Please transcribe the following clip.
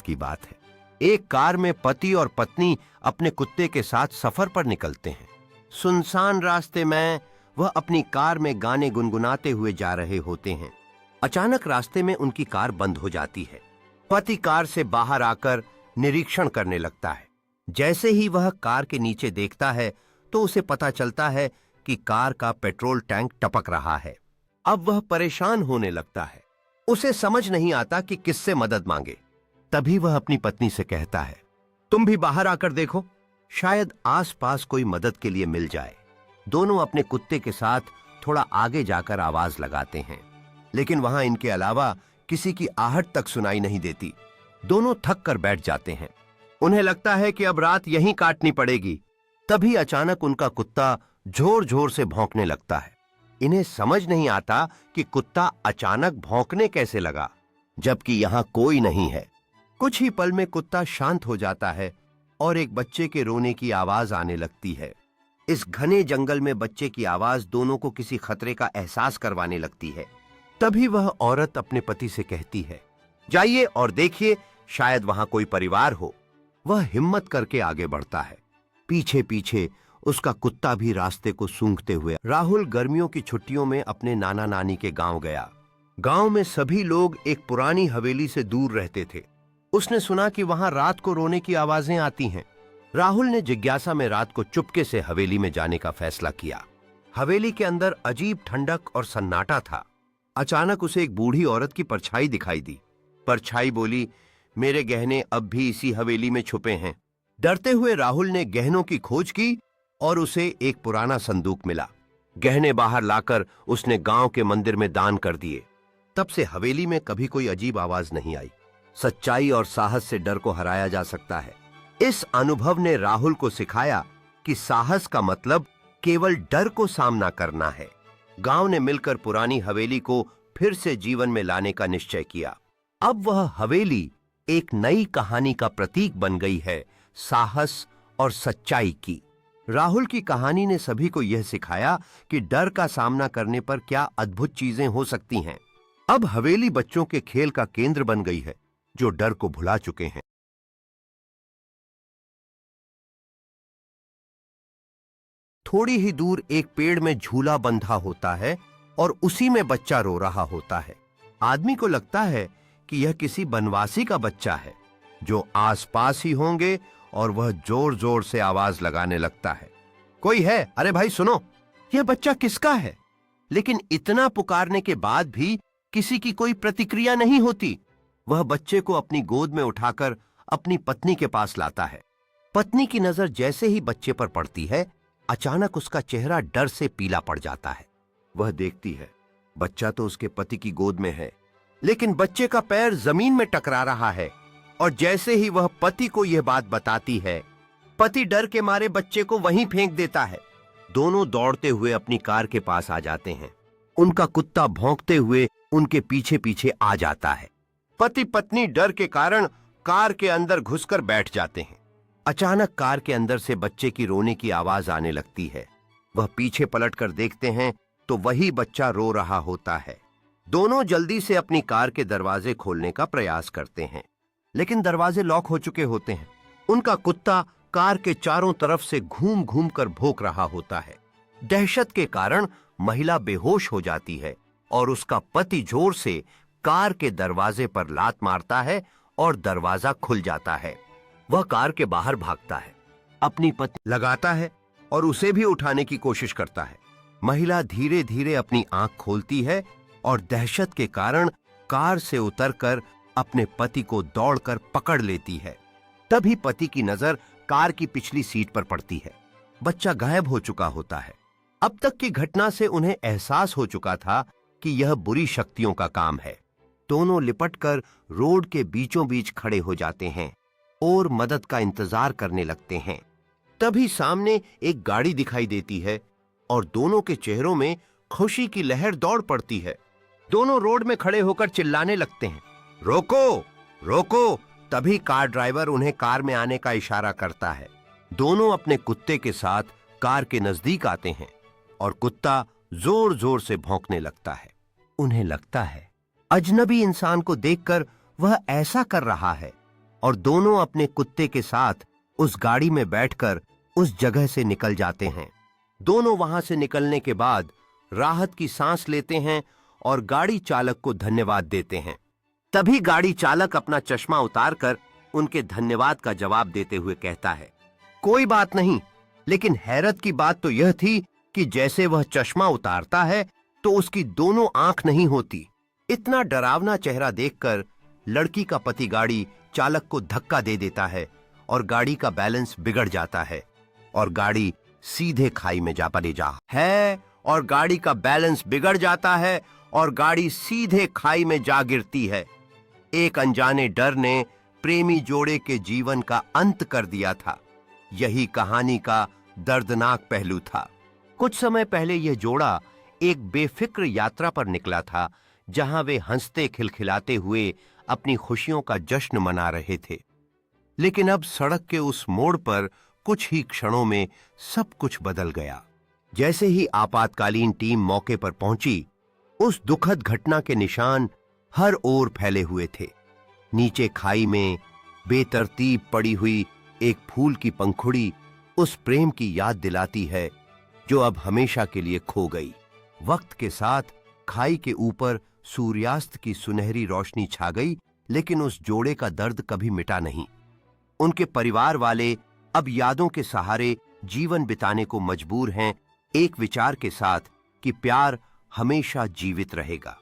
की बात है। एक कार में पति और पत्नी अपने कुत्ते के साथ सफर पर निकलते हैं। सुनसान रास्ते में वह अपनी कार में गाने गुनगुनाते हुए जा रहे होते हैं। अचानक रास्ते में उनकी कार बंद हो जाती है। पति कार से बाहर आकर निरीक्षण करने लगता है। जैसे ही वह कार के नीचे देखता है तो उसे पता चलता है कि कार का पेट्रोल टैंक टपक रहा है। अब वह परेशान होने लगता है। उसे समझ नहीं आता कि किससे मदद मांगे। तभी वह अपनी पत्नी से कहता है, तुम भी बाहर आकर देखो, शायद आसपास कोई मदद के लिए मिल जाए। दोनों अपने कुत्ते के साथ थोड़ा आगे जाकर आवाज लगाते हैं, लेकिन वहां इनके अलावा किसी की आहट तक सुनाई नहीं देती। दोनों थक कर बैठ जाते हैं। उन्हें लगता है कि अब रात यहीं काटनी पड़ेगी। तभी अचानक उनका कुत्ता जोर जोर से भौंकने लगता है। इन्हें समझ नहीं आता कि कुत्ता अचानक भौंकने कैसे लगा, जबकि यहां कोई नहीं है। कुछ ही पल में कुत्ता शांत हो जाता है और एक बच्चे के रोने की आवाज आने लगती है। इस घने जंगल में बच्चे की आवाज दोनों को किसी खतरे का एहसास करवाने लगती है। तभी वह औरत अपने पति से कहती है, जाइए और देखिए, शायद वहां कोई परिवार हो। वह हिम्मत करके आगे बढ़ता है। पीछे पीछे उसका कुत्ता भी रास्ते को सूंघते हुए। राहुल गर्मियों की छुट्टियों में अपने नाना नानी के गांव गया। गांव में सभी लोग एक पुरानी हवेली से दूर रहते थे। उसने सुना कि वहां रात को रोने की आवाजें आती हैं। राहुल ने जिज्ञासा में रात को चुपके से हवेली में जाने का फैसला किया। हवेली के अंदर अजीब ठंडक और सन्नाटा था। अचानक उसे एक बूढ़ी औरत की परछाई दिखाई दी। परछाई बोली, मेरे गहने अब भी इसी हवेली में छुपे हैं। डरते हुए राहुल ने गहनों की खोज की और उसे एक पुराना संदूक मिला। गहने बाहर लाकर उसने गांव के मंदिर में दान कर दिए। तब से हवेली में कभी कोई अजीब आवाज नहीं आई। सच्चाई और साहस से डर को हराया जा सकता है। इस अनुभव ने राहुल को सिखाया कि साहस का मतलब केवल डर को सामना करना है। गांव ने मिलकर पुरानी हवेली को फिर से जीवन में लाने का निश्चय किया। अब वह हवेली एक नई कहानी का प्रतीक बन गई है, साहस और सच्चाई की। राहुल की कहानी ने सभी को यह सिखाया कि डर का सामना करने पर क्या अद्भुत चीजें हो सकती हैं। अब हवेली बच्चों के खेल का केंद्र बन गई है, जो डर को भुला चुके हैं। थोड़ी ही दूर एक पेड़ में झूला बंधा होता है और उसी में बच्चा रो रहा होता है। आदमी को लगता है कि यह किसी बनवासी का बच्चा है, जो आसपास ही होंगे, और वह जोर जोर से आवाज लगाने लगता है, कोई है, अरे भाई सुनो, यह बच्चा किसका है? लेकिन इतना पुकारने के बाद भी किसी की कोई प्रतिक्रिया नहीं होती। वह बच्चे को अपनी गोद में उठाकर अपनी पत्नी के पास लाता है। पत्नी की नजर जैसे ही बच्चे पर पड़ती है, अचानक उसका चेहरा डर से पीला पड़ जाता है। वह देखती है, बच्चा तो उसके पति की गोद में है, लेकिन बच्चे का पैर जमीन में टकरा रहा है। और जैसे ही वह पति को यह बात बताती है, पति डर के मारे बच्चे को वहीं फेंक देता है। दोनों दौड़ते हुए अपनी कार के पास आ जाते हैं। उनका कुत्ता भौंकते हुए उनके पीछे पीछे आ जाता है। पति पत्नी डर के कारण कार के अंदर घुसकर बैठ जाते हैं। अचानक कार के अंदर से बच्चे की रोने की आवाज आने लगती है। वह पीछे पलटकर देखते हैं तो वही बच्चा रो रहा होता है। दोनों जल्दी से अपनी कार के दरवाजे खोलने का प्रयास करते हैं, लेकिन दरवाजे लॉक हो चुके होते हैं। उनका कुत्ता कार के चारों तरफ से घूम घूम कर भौंक रहा होता है। दहशत के कारण महिला बेहोश हो जाती है और उसका पति जोर से कार के दरवाजे पर लात मारता है और दरवाजा खुल जाता है। वह कार के बाहर भागता है, अपनी पत्नी लगाता है और उसे भी उठाने की कोशिश करता है। महिला धीरे धीरे अपनी आंख खोलती है और दहशत के कारण कार से उतरकर अपने पति को दौड़कर पकड़ लेती है। तभी पति की नजर कार की पिछली सीट पर पड़ती है। बच्चा गायब हो चुका होता है। अब तक की घटना से उन्हें एहसास हो चुका था कि यह बुरी शक्तियों का काम है। दोनों लिपटकर रोड के बीचों बीच खड़े हो जाते हैं और मदद का इंतजार करने लगते हैं। तभी सामने एक गाड़ी दिखाई देती है और दोनों के चेहरों में खुशी की लहर दौड़ पड़ती है। दोनों रोड में खड़े होकर चिल्लाने लगते हैं, रोको रोको। तभी कार ड्राइवर उन्हें कार में आने का इशारा करता है। दोनों अपने कुत्ते के साथ कार के नजदीक आते हैं और कुत्ता जोर जोर से भौंकने लगता है। उन्हें लगता है अजनबी इंसान को देखकर वह ऐसा कर रहा है और दोनों अपने कुत्ते के साथ उस गाड़ी में बैठकर उस जगह से निकल जाते हैं। दोनों वहां से निकलने के बाद राहत की सांस लेते हैं और गाड़ी चालक को धन्यवाद देते हैं। तभी गाड़ी चालक अपना चश्मा उतारकर उनके धन्यवाद का जवाब देते हुए कहता है, कोई बात नहीं, लेकिन हैरत की बात तो यह थी कि जैसे वह चश्मा उतारता है तो उसकी दोनों आंख नहीं होती। इतना डरावना चेहरा देखकर लड़की का पति गाड़ी चालक को धक्का दे देता है और गाड़ी का बैलेंस बिगड़ जाता है और गाड़ी सीधे खाई में जा पड़े जा है और गाड़ी का बैलेंस बिगड़ जाता है और गाड़ी सीधे खाई में जा गिरती है। एक अनजाने डर ने प्रेमी जोड़े के जीवन का अंत कर दिया था। यही कहानी का दर्दनाक पहलू था। कुछ समय पहले यह जोड़ा एक बेफिक्र यात्रा पर निकला था, जहां वे हंसते खिलखिलाते हुए अपनी खुशियों का जश्न मना रहे थे। लेकिन अब सड़क के उस मोड़ पर कुछ ही क्षणों में सब कुछ बदल गया। जैसे ही आपातकालीन टीम मौके पर पहुंची, उस दुखद घटना के निशान हर ओर फैले हुए थे। नीचे खाई में बेतरतीब पड़ी हुई एक फूल की पंखुड़ी उस प्रेम की याद दिलाती है जो अब हमेशा के लिए खो गई। वक्त के साथ खाई के ऊपर सूर्यास्त की सुनहरी रोशनी छा गई, लेकिन उस जोड़े का दर्द कभी मिटा नहीं। उनके परिवार वाले अब यादों के सहारे जीवन बिताने को मजबूर हैं, एक विचार के साथ कि प्यार हमेशा जीवित रहेगा।